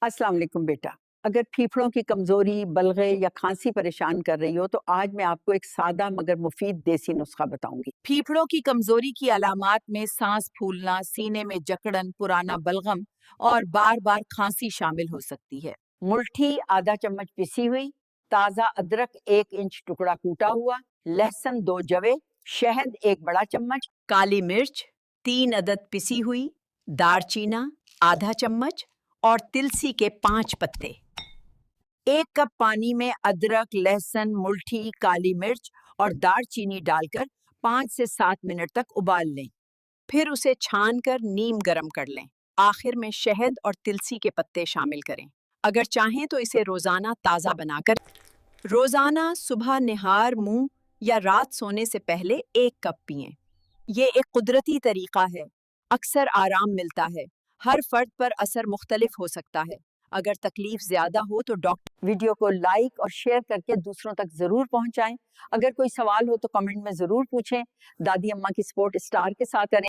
अस्सलाम वालेकुम बेटा। अगर फेफड़ों की कमजोरी, बलगे या खांसी परेशान कर रही हो तो आज मैं आपको एक सादा मगर मुफीद देसी नुस्खा बताऊंगी। फेफड़ों की कमजोरी की अलामात में सांस फूलना, सीने में जकड़न, पुराना बलगम और बार बार खांसी शामिल हो सकती है। मुल्ठी आधा चम्मच पिसी हुई, ताज़ा अदरक 1 इंच टुकड़ा कूटा हुआ, लहसुन 2 जवे, शहद 1 बड़ा चम्मच, काली मिर्च 3 अदद पिसी हुई, दारचीना आधा चम्मच और तिलसी के 5 पत्ते। 1 कप पानी में अदरक, लहसुन, मुल्ठी, काली मिर्च और दारचीनी डालकर 5 से 7 मिनट तक उबाल लें। फिर उसे छान कर नीम गरम कर लें। आखिर में शहद और तिलसी के पत्ते शामिल करें। अगर चाहें तो इसे रोजाना ताज़ा बनाकर रोजाना सुबह निहार मुंह या रात सोने से पहले 1 कप पिएं। ये एक कुदरती तरीका है, अक्सर आराम मिलता है। हर फर्द पर असर मुख्तलिफ हो सकता है। अगर तकलीफ ज्यादा हो तो डॉक्टर। वीडियो को लाइक और शेयर करके दूसरों तक जरूर पहुंचाएं। अगर कोई सवाल हो तो कमेंट में जरूर पूछें। दादी अम्मा की सपोर्ट स्टार के साथ करें।